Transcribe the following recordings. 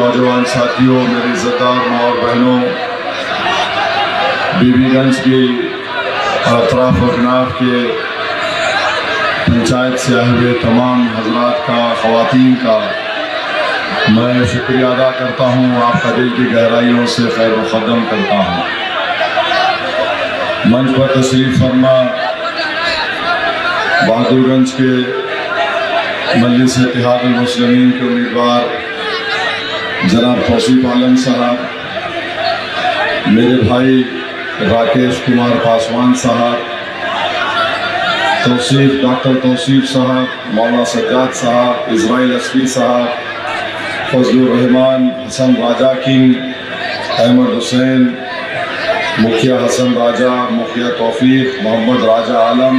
नौजवान साथियों, मेरे इज़्ज़तदार माँ और बहनों, बीबीगंज की और अतराफ और नाफ के पंचायत से आए हुए तमाम हजरात का, ख़वातीन का मैं शुक्रिया अदा करता हूँ। आपका दिल की गहराइयों से खैर मुक़द्दम करता हूँ। मंच पर तशरीफ़ फरमा बहादुरगंज के मजलिस इत्तेहादुल मुस्लिमीन के उम्मीदवार जनाब तौसीफ आलम साहब, मेरे भाई राकेश कुमार पासवान साहब, डॉक्टर तौसीफ साहब, मौलाना सज्जाद साहब, इज़राइल अस्फी साहब, फजलुर रहमान, हसन राजा किंग, अहमद हुसैन, मुखिया हसन राजा, मुखिया तौफीक, मोहम्मद राजा आलम,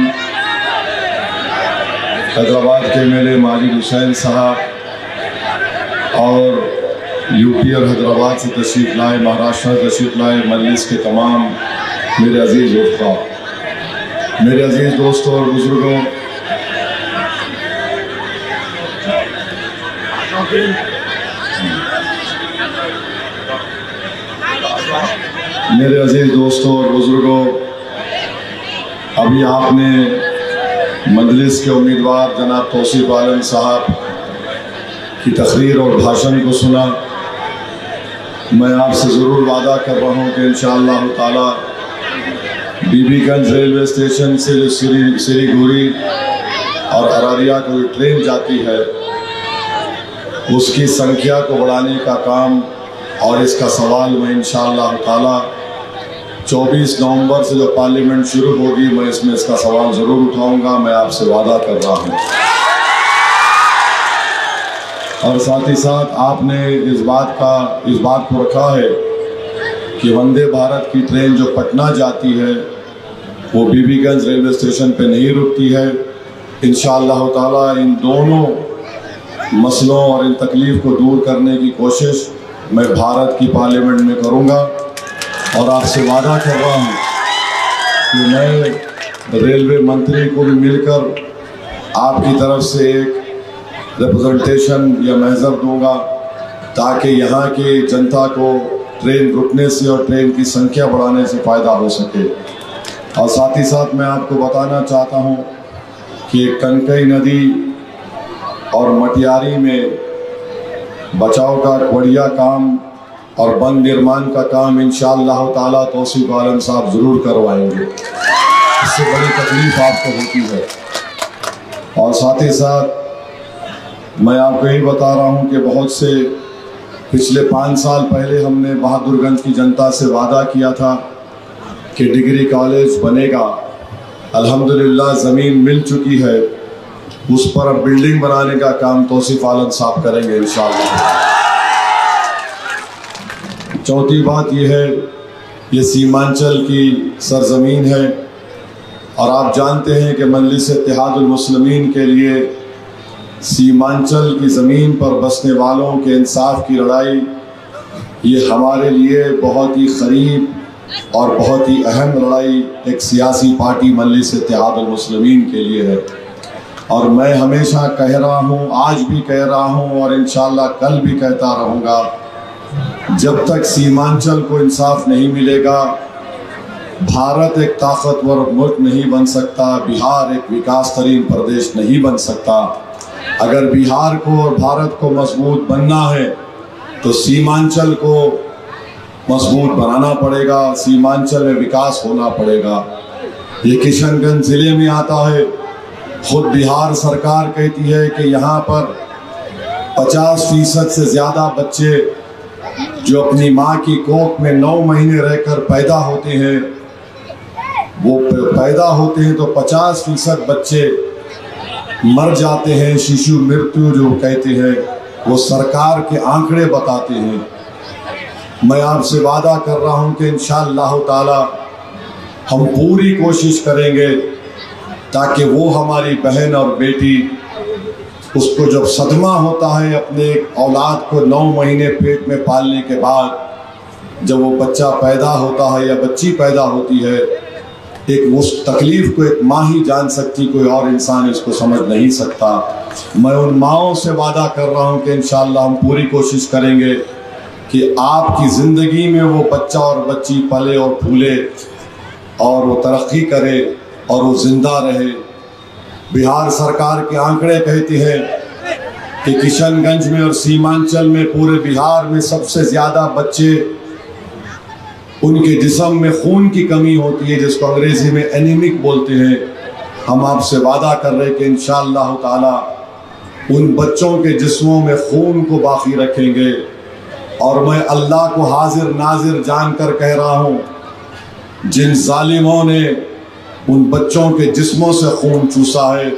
हैदराबाद के मेरे माजिद हुसैन साहब और यूपी और हैदराबाद से तशरीफ़ लाए, महाराष्ट्र से तशरीफ़ लाए मजलिस के तमाम मेरे अजीज़ उफ़ा, मेरे अजीज़ दोस्तों और बुज़ुर्गों, मेरे अजीज़ दोस्तों और बुज़ुर्गों, अभी आपने मजलिस के उम्मीदवार जनाब तौसीफ आलम साहब की तकरीर और भाषण को सुना। मैं आपसे ज़रूर वादा कर रहा हूँ कि इंशाअल्लाह ताला बीबीगंज रेलवे स्टेशन से जो सिलीगुड़ी और अरारिया को ट्रेन जाती है उसकी संख्या को बढ़ाने का काम और इसका सवाल मैं इंशाअल्लाह ताला 24 नवंबर से जो पार्लियामेंट शुरू होगी मैं इसमें इसका सवाल ज़रूर उठाऊंगा। मैं आपसे वादा कर रहा हूँ। और साथ ही साथ आपने इस बात को रखा है कि वंदे भारत की ट्रेन जो पटना जाती है वो बीबीगंज रेलवे स्टेशन पे नहीं रुकती है। इंशाअल्लाह ताला इन दोनों मसलों और इन तकलीफ़ को दूर करने की कोशिश मैं भारत की पार्लियामेंट में करूँगा और आपसे वादा कर रहा हूँ कि मैं रेलवे मंत्री को भी मिलकर आपकी तरफ से एक रिप्रेजेंटेशन या महज़र दूंगा ताकि यहाँ की जनता को ट्रेन रुकने से और ट्रेन की संख्या बढ़ाने से फ़ायदा हो सके। और साथ ही साथ मैं आपको बताना चाहता हूँ कि कनकई नदी और मटियारी में बचाव का बढ़िया काम और बंद निर्माण का काम इंशाअल्लाह ताला तौसीफ आलम साहब ज़रूर करवाएंगे। इससे बड़ी तकलीफ़ आपको होती है। और साथ ही साथ मैं आपको यही बता रहा हूँ कि बहुत से पिछले 5 साल पहले हमने बहादुरगंज की जनता से वादा किया था कि डिग्री कॉलेज बनेगा। अल्हम्दुलिल्लाह ज़मीन मिल चुकी है, उस पर अब बिल्डिंग बनाने का काम तौसीफ आलम साहब करेंगे इंशाअल्लाह। चौथी बात यह है, ये सीमांचल की सरजमीन है और आप जानते हैं कि मजलिस इत्तेहादुल मुस्लिमीन के लिए सीमांचल की ज़मीन पर बसने वालों के इंसाफ की लड़ाई ये हमारे लिए बहुत ही करीब और बहुत ही अहम लड़ाई एक सियासी पार्टी मजलिस इत्तेहादुल मुस्लिमीन के लिए है। और मैं हमेशा कह रहा हूँ, आज भी कह रहा हूँ और इंशाअल्लाह कल भी कहता रहूँगा, जब तक सीमांचल को इंसाफ नहीं मिलेगा भारत एक ताकतवर मुल्क नहीं बन सकता, बिहार एक विकास तरीन प्रदेश नहीं बन सकता। अगर बिहार को और भारत को मजबूत बनना है तो सीमांचल को मजबूत बनाना पड़ेगा, सीमांचल में विकास होना पड़ेगा। ये किशनगंज ज़िले में आता है। खुद बिहार सरकार कहती है कि यहाँ पर 50% से ज़्यादा बच्चे जो अपनी माँ की कोख में 9 महीने रहकर पैदा होते हैं, वो पैदा होते हैं तो 50% बच्चे मर जाते हैं। शिशु मृत्यु जो कहते हैं वो सरकार के आंकड़े बताते हैं। मैं आपसे वादा कर रहा हूं कि इंशाअल्लाह ताला हम पूरी कोशिश करेंगे ताकि वो हमारी बहन और बेटी, उसको जब सदमा होता है अपने औलाद को 9 महीने पेट में पालने के बाद, जब वो बच्चा पैदा होता है या बच्ची पैदा होती है, एक उस तकलीफ़ को एक माँ ही जान सकती, कोई और इंसान इसको समझ नहीं सकता। मैं उन माओं से वादा कर रहा हूं कि इंशाअल्लाह हम पूरी कोशिश करेंगे कि आपकी ज़िंदगी में वो बच्चा और बच्ची पले और फूले और वो तरक्की करे और वो ज़िंदा रहे। बिहार सरकार के आंकड़े कहते हैं कि किशनगंज में और सीमांचल में पूरे बिहार में सबसे ज़्यादा बच्चे उनके जिस्म में खून की कमी होती है, जिसको अंग्रेज़ी में एनीमिक बोलते हैं। हम आपसे वादा कर रहे हैं कि इंशाअल्लाह ताला उन बच्चों के जिस्मों में खून को बाकी रखेंगे। और मैं अल्लाह को हाजिर नाजिर जानकर कह रहा हूँ, जिन जालिमों ने उन बच्चों के जिस्मों से खून चूसा है,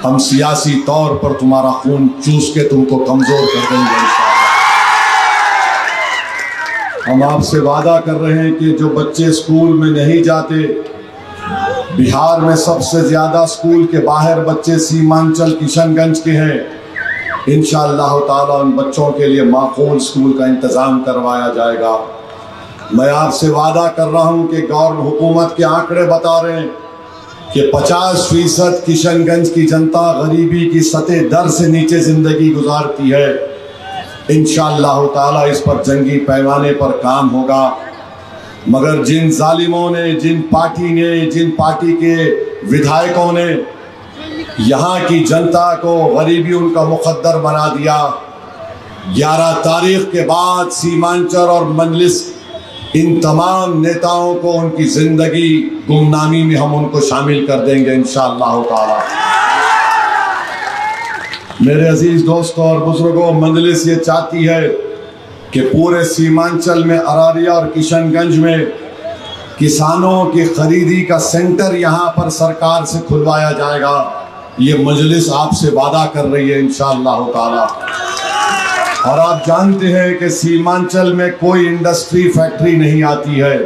हम सियासी तौर पर तुम्हारा खून चूस के तुमको कमज़ोर कर देंगे इंशाअल्लाह। हम आपसे वादा कर रहे हैं कि जो बच्चे स्कूल में नहीं जाते, बिहार में सबसे ज़्यादा स्कूल के बाहर बच्चे सीमांचल किशनगंज के हैं। इंशाअल्लाह ताला उन बच्चों के लिए माकूल स्कूल का इंतज़ाम करवाया जाएगा। मैं आपसे वादा कर रहा हूं कि गवर्नमेंट हुकूमत के आंकड़े बता रहे हैं कि 50% किशनगंज की जनता गरीबी की सतह दर से नीचे ज़िंदगी गुजारती है। इंशाअल्लाह ताला इस पर जंगी पैमाने पर काम होगा। मगर जिन जालिमों ने, जिन पार्टी के विधायकों ने यहाँ की जनता को गरीबी उनका मुकद्दर बना दिया, 11 तारीख के बाद सीमांचल और मजलिस इन तमाम नेताओं को उनकी ज़िंदगी गुमनामी में हम उनको शामिल कर देंगे इंशाअल्लाह ताला। मेरे अजीज दोस्तों और बुजुर्गों, मजलिस ये चाहती है कि पूरे सीमांचल में अरारिया और किशनगंज में किसानों की खरीदी का सेंटर यहाँ पर सरकार से खुलवाया जाएगा। ये मजलिस आपसे वादा कर रही है इंशाअल्लाह ताला। और आप जानते हैं कि सीमांचल में कोई इंडस्ट्री फैक्ट्री नहीं आती है।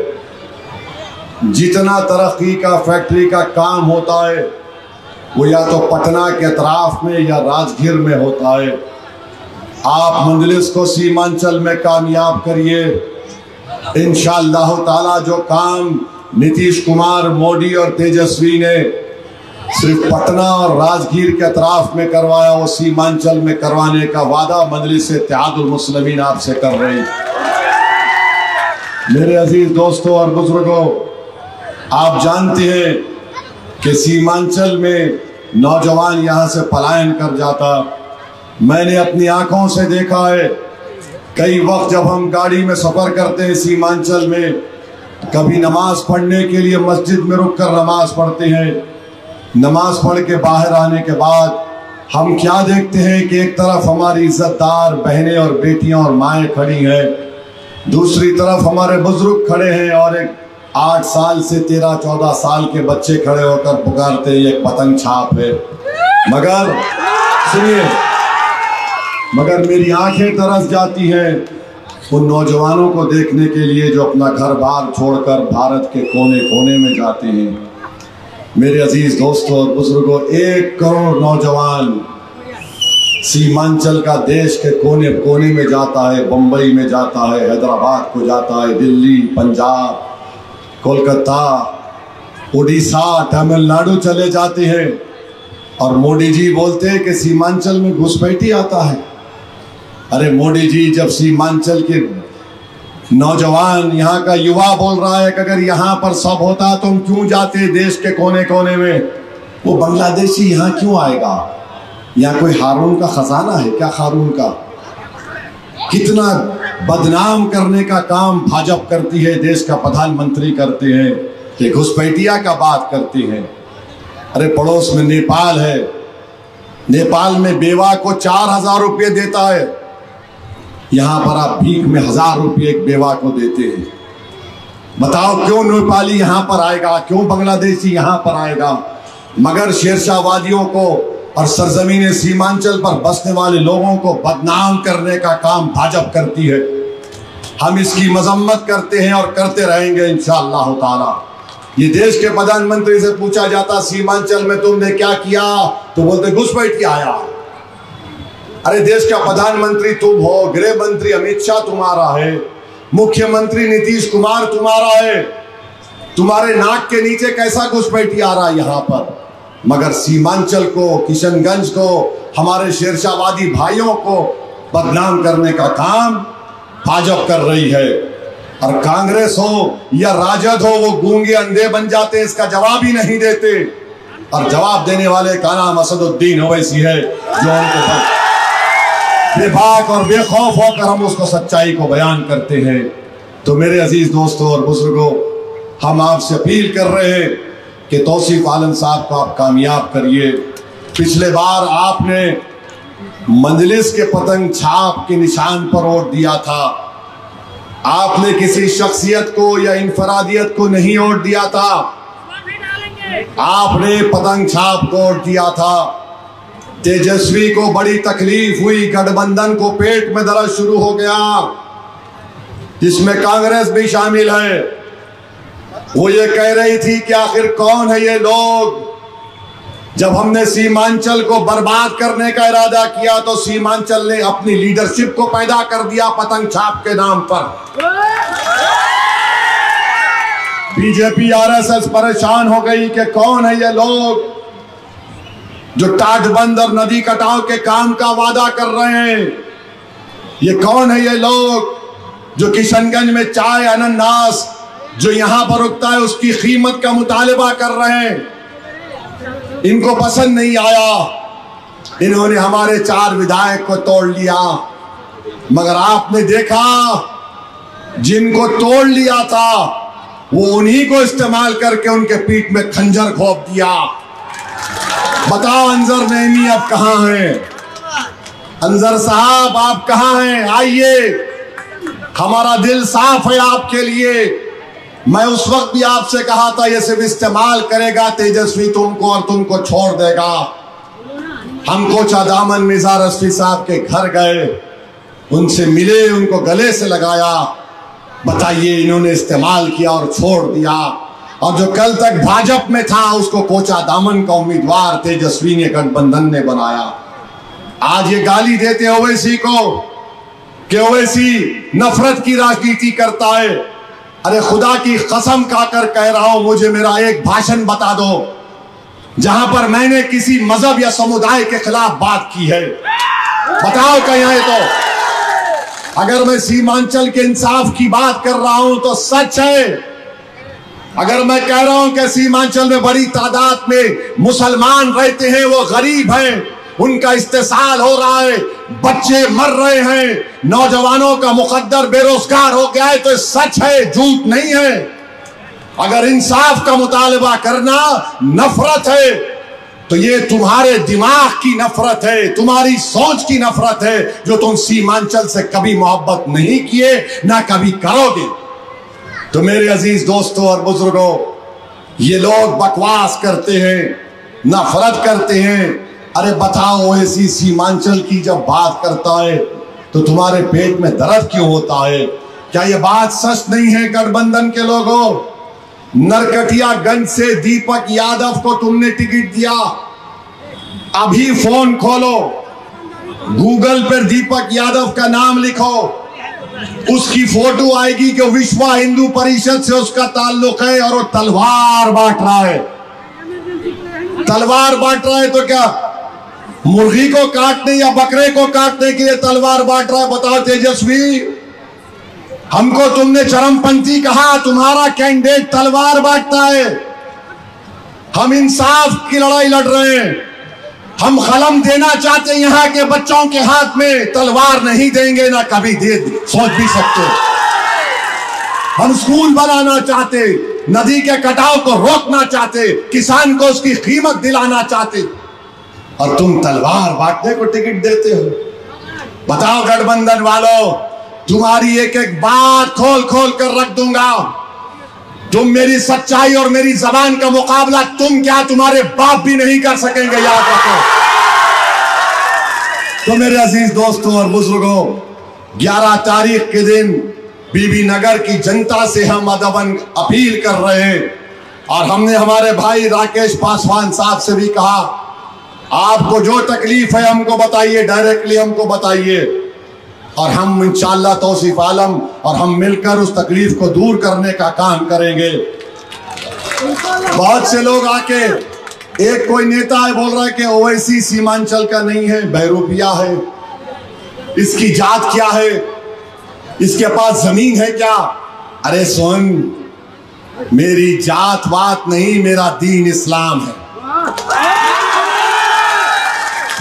जितना तरक्की का फैक्ट्री का काम होता है वो या तो पटना के अतराफ में या राजगीर में होता है। आप मजलिस को सीमांचल में कामयाब करिए इंशाअल्लाह ताला। जो काम नीतीश कुमार, मोदी और तेजस्वी ने सिर्फ पटना और राजगीर के अतराफ में करवाया, वो सीमांचल में करवाने का वादा मजलिस इत्तेहादुल मुस्लिमीन आपसे कर रही है। मेरे अजीज दोस्तों और बुजुर्गों, आप जानते हैं कि सीमांचल में नौजवान यहाँ से पलायन कर जाता। मैंने अपनी आंखों से देखा है। कई वक्त जब हम गाड़ी में सफ़र करते हैं सीमांचल में, कभी नमाज पढ़ने के लिए मस्जिद में रुककर नमाज पढ़ते हैं। नमाज पढ़ के बाहर आने के बाद हम क्या देखते हैं कि एक तरफ हमारी इज्जतदार बहनें और बेटियां और माएँ खड़ी हैं, दूसरी तरफ हमारे बुजुर्ग खड़े हैं और एक 8 साल से 13-14 साल के बच्चे खड़े होकर पुकारते हैं एक पतंग छाप है। मगर सुनिए, मगर मेरी आंखें तरस जाती हैं उन नौजवानों को देखने के लिए जो अपना घर बार छोड़कर भारत के कोने कोने में जाते हैं। मेरे अजीज दोस्तों और बुजुर्गों, 1 करोड़ नौजवान सीमांचल का देश के कोने कोने में जाता है। बम्बई में जाता है, हैदराबाद को जाता है, दिल्ली, पंजाब, कोलकाता, उड़ीसा, तमिलनाडु चले जाते हैं। और मोदी जी बोलते हैं कि सीमांचल में घुसपैठी आता है। अरे मोदी जी, जब सीमांचल के नौजवान, यहाँ का युवा बोल रहा है कि अगर यहाँ पर सब होता तो हम क्यों जाते देश के कोने कोने में, वो बांग्लादेशी यहाँ क्यों आएगा? यहाँ कोई हारून का खजाना है क्या? हारून का कितना बदनाम करने का काम भाजपा करती है, देश का प्रधानमंत्री करते हैं कि घुसपैठिया का बात करते हैं। अरे पड़ोस में नेपाल है, नेपाल में बेवा को 4000 रुपये देता है, यहाँ पर आप भीख में 1000 रुपये एक बेवा को देते हैं। बताओ क्यों नेपाली यहाँ पर आएगा, क्यों बांग्लादेशी यहाँ पर आएगा? मगर शेरशाहवादियों को और सरजमीन सीमांचल पर बसने वाले लोगों को बदनाम करने का काम भाजपा करती है। हम इसकी मजम्मत करते हैं और करते रहेंगे इंशाअल्लाह ताला। ये देश के प्रधानमंत्री से पूछा जाता सीमांचल में तुमने क्या किया, तो बोलते घुसपैठी आया। अरे देश का प्रधानमंत्री तुम हो, गृह मंत्री अमित शाह तुम्हारा है, मुख्यमंत्री नीतीश कुमार तुम्हारा है, तुम्हारे नाक के नीचे कैसा घुसपैठी आ रहा है यहाँ पर? मगर सीमांचल को, किशनगंज को, हमारे शेरशाहवादी भाइयों को बदनाम करने का काम भाजपा कर रही है। और कांग्रेस हो या राजद हो, वो गूंगे अंधे बन जाते, इसका जवाब ही नहीं देते। और जवाब देने वाले का नाम असदुद्दीन ओवैसी है, जो उनको बेबाक और बेखौफ होकर हम उसको सच्चाई को बयान करते हैं। तो मेरे अजीज दोस्तों और बुजुर्गों, हम आपसे अपील कर रहे हैं कि तौसीफ आलम साहब को आप कामयाब करिए। पिछले बार आपने मंजलिस के पतंग छाप के निशान पर वोट दिया था, आपने किसी शख्सियत को या इनफरादियत को नहीं वोट दिया था, आपने पतंग छाप को वोट दिया था। तेजस्वी को बड़ी तकलीफ हुई, गठबंधन को पेट में दर्द शुरू हो गया, जिसमें कांग्रेस भी शामिल है। वो ये कह रही थी कि आखिर कौन है ये लोग। जब हमने सीमांचल को बर्बाद करने का इरादा किया तो सीमांचल ने अपनी लीडरशिप को पैदा कर दिया पतंग छाप के नाम पर। बीजेपी आरएसएस परेशान हो गई कि कौन है ये लोग जो टाटबंद और नदी कटाव के काम का वादा कर रहे हैं। ये कौन है ये लोग जो किशनगंज में चाय अनानास जो यहां पर उगता है उसकी कीमत का मुतालिबा कर रहे हैं। इनको पसंद नहीं आया, इन्होंने हमारे 4 विधायक को तोड़ लिया। मगर आपने देखा जिनको तोड़ लिया था वो उन्हीं को इस्तेमाल करके उनके पीठ में खंजर घोंप दिया। बताओ अंजर नईमी अब कहां हैं? अंजर साहब आप कहां हैं? आइए, हमारा दिल साफ है आपके लिए। मैं उस वक्त भी आपसे कहा था ये सिर्फ इस्तेमाल करेगा तेजस्वी तुमको और तुमको छोड़ देगा। हम कोचा दामन मिर्जा रश्फी साहब के घर गए, उनसे मिले, उनको गले से लगाया। बताइए, इन्होंने इस्तेमाल किया और छोड़ दिया। और जो कल तक भाजपा में था उसको कोचा दामन का उम्मीदवार तेजस्वी ने, गठबंधन ने बनाया। आज ये गाली देते ओवैसी को कि ओवैसी नफरत की राजनीति करता है। अरे खुदा की कसम खाकर कह रहा हूं, मुझे मेरा एक भाषण बता दो जहां पर मैंने किसी मजहब या समुदाय के खिलाफ बात की है। बताओ कहीं है तो। अगर मैं सीमांचल के इंसाफ की बात कर रहा हूं तो सच है। अगर मैं कह रहा हूं कि सीमांचल में बड़ी तादाद में मुसलमान रहते हैं, वो गरीब हैं, उनका इस्तेसाल हो रहा है, बच्चे मर रहे हैं, नौजवानों का मुकद्दर बेरोजगार हो गया है, तो सच है, झूठ नहीं है। अगर इंसाफ का मुतालबा करना नफरत है तो ये तुम्हारे दिमाग की नफरत है, तुम्हारी सोच की नफरत है, जो तुम सीमांचल से कभी मोहब्बत नहीं किए ना कभी करोगे। तो मेरे अजीज दोस्तों और बुजुर्गों, ये लोग बकवास करते हैं, नफरत करते हैं। अरे बताओ, ऐसी सीमांचल की जब बात करता है तो तुम्हारे पेट में दर्द क्यों होता है? क्या ये बात सच नहीं है? गठबंधन के लोगों, नरकटियागंज से दीपक यादव को तुमने टिकट दिया। अभी फोन खोलो, गूगल पर दीपक यादव का नाम लिखो, उसकी फोटो आएगी कि विश्व हिंदू परिषद से उसका ताल्लुक है और वो तलवार बांट रहा है। तलवार बांट रहा है तो क्या मुर्गी को काटने या बकरे को काटने के लिए तलवार बांट रहा है? बताओ तेजस्वी, हमको तुमने चरमपंथी कहा, तुम्हारा कैंडिडेट तलवार बांटता है। हम इंसाफ की लड़ाई लड़ रहे हैं, हम कलम देना चाहते हैं यहाँ के बच्चों के हाथ में, तलवार नहीं देंगे, ना कभी दे सोच भी सकते। हम स्कूल बनाना चाहते, नदी के कटाव को रोकना चाहते, किसान को उसकी कीमत दिलाना चाहते, और तुम तलवार बांटने को टिकट देते हो। बताओ गठबंधन वालों, तुम्हारी एक एक बात खोल खोल कर रख दूंगा। तुम मेरी सच्चाई और मेरी जबान का मुकाबला तुम क्या, तुम्हारे बाप भी नहीं कर सकेंगे, याद रखो। तो मेरे अजीज दोस्तों और बुजुर्गों, 11 तारीख के दिन बीबी नगर की जनता से हम अदबन अपील कर रहे हैं, और हमने हमारे भाई राकेश पासवान साहब से भी कहा, आपको जो तकलीफ है हमको बताइए, डायरेक्टली हमको बताइए, और हम इंशाअल्लाह तौसीफ आलम और हम मिलकर उस तकलीफ को दूर करने का काम करेंगे। बहुत से लोग आके एक कोई नेता है बोल रहा है कि ओवैसी सीमांचल का नहीं है, बहरूपिया है, इसकी जात क्या है, इसके पास जमीन है क्या? अरे सुन, मेरी जात वात नहीं, मेरा दीन इस्लाम है।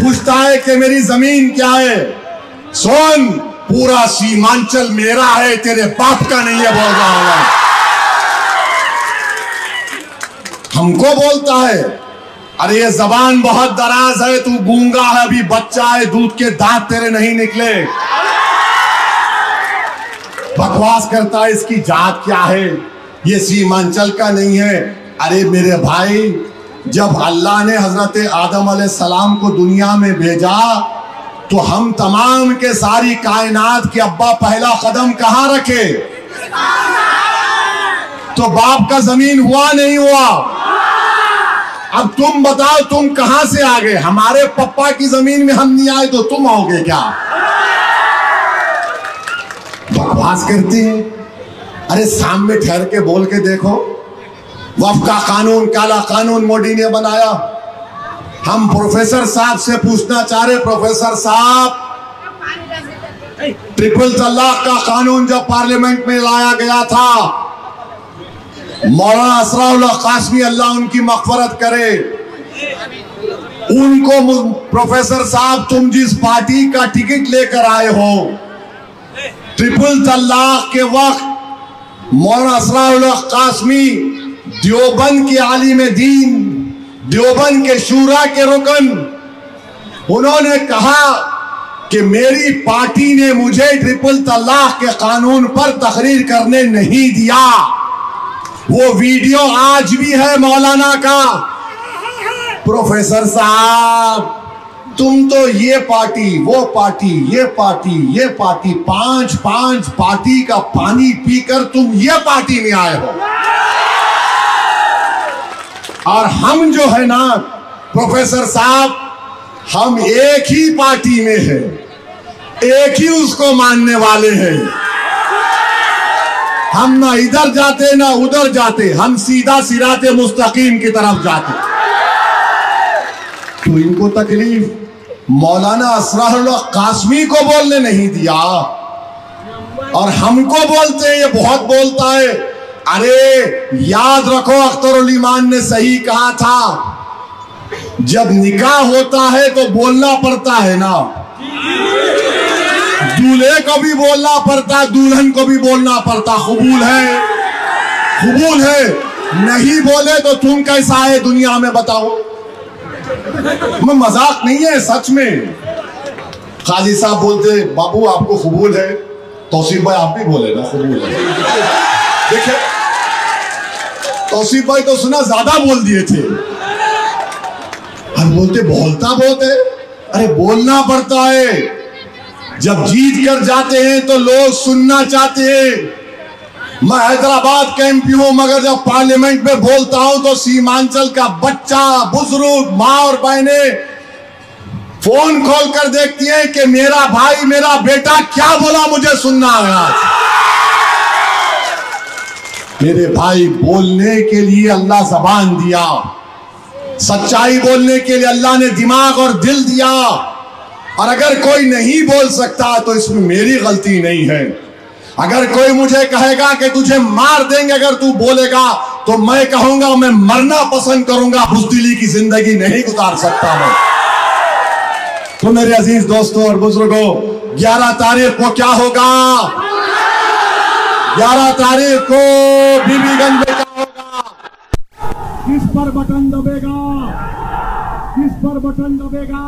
पूछता है कि मेरी जमीन क्या है? सुन, पूरा सीमांचल मेरा है, तेरे बाप का नहीं है बोल रहा हूं। हमको बोलता है अरे ये जबान बहुत दराज है, तू गूंगा है, अभी बच्चा है, दूध के दांत तेरे नहीं निकले। बकवास करता है, इसकी जात क्या है, ये सीमांचल का नहीं है। अरे मेरे भाई, जब अल्लाह ने हजरत आदम अलैहिस्सलाम को दुनिया में भेजा तो हम तमाम के सारी कायनात के अब्बा पहला कदम कहां रखे? तो बाप का जमीन हुआ नहीं हुआ? अब तुम बताओ, तुम कहां से आ गए? हमारे पप्पा की जमीन में हम नहीं आए तो तुम आओगे क्या? बकवास करते हैं। अरे सामने ठहर के बोल के देखो, वक्फ का कानून, काला कानून मोदी ने बनाया। हम प्रोफेसर साहब से पूछना चाह रहे, प्रोफेसर साहब, ट्रिपल तलाक का कानून जब पार्लियामेंट में लाया गया था, मौलाना असराउल्लाह कासमी, अल्लाह उनकी मग़फ़िरत करे, उनको, प्रोफेसर साहब, तुम जिस पार्टी का टिकट लेकर आए हो, ट्रिपल तलाक के वक्त मौलाना असराउल्लाह कासमी देवबंद के आलिम दीन, देवबंद के शूरा के रुकन, उन्होंने कहा कि मेरी पार्टी ने मुझे ट्रिपल तलाक के कानून पर तकरीर करने नहीं दिया। वो वीडियो आज भी है मौलाना का। प्रोफेसर साहब, तुम तो ये पार्टी, वो पार्टी, ये पार्टी, ये पार्टी, पांच पार्टी का पानी पीकर तुम ये पार्टी में आए हो। और हम जो है ना प्रोफेसर साहब, हम एक ही पार्टी में हैं, एक ही उसको मानने वाले हैं। हम ना इधर जाते ना उधर जाते, हम सीधा सिराते मुस्तकीम की तरफ जाते। तो इनको तकलीफ मौलाना असरारुल्लाह कासमी को बोलने नहीं दिया और हमको बोलते हैं, ये बहुत बोलता है। अरे याद रखो, अख्तरुल ईमान ने सही कहा था, जब निकाह होता है तो बोलना पड़ता है ना, दूल्हे को भी बोलना पड़ता, दुल्हन को भी बोलना पड़ता। कबूल है, कबूल है, नहीं बोले तो तुम कैसा है दुनिया में बताओ। मैं मजाक नहीं है, सच में। काजी साहब बोलते, बाबू आपको कबूल है? तौसीफ भाई आप भी बोले ना कबूल है। देखिए तौसीफ भाई तो सुना ज्यादा बोल दिए थे, हम बोलते बोलता बहुत है। अरे बोलना पड़ता है, जब जीत कर जाते हैं तो लोग सुनना चाहते हैं। मैं हैदराबाद का एमपी हूं, मगर जब पार्लियामेंट में बोलता हूं तो सीमांचल का बच्चा, बुजुर्ग, माँ और बहनें फोन खोल कर देखती हैं कि मेरा भाई, मेरा बेटा क्या बोला, मुझे सुनना है। मेरे भाई, बोलने के लिए अल्लाह ज़बान दिया, सच्चाई बोलने के लिए अल्लाह ने दिमाग और दिल दिया। और अगर कोई नहीं बोल सकता तो इसमें मेरी गलती नहीं है। अगर कोई मुझे कहेगा कि तुझे मार देंगे अगर तू बोलेगा, तो मैं कहूंगा मैं मरना पसंद करूंगा, बुज़दिली की जिंदगी नहीं गुजार सकता मैं। तो मेरे अजीज दोस्तों और बुजुर्गों, 11 तारीख को क्या होगा? 11 तारीख को बीबीगंज में क्या होगा? किस पर बटन दबेगा? किस पर बटन दबेगा?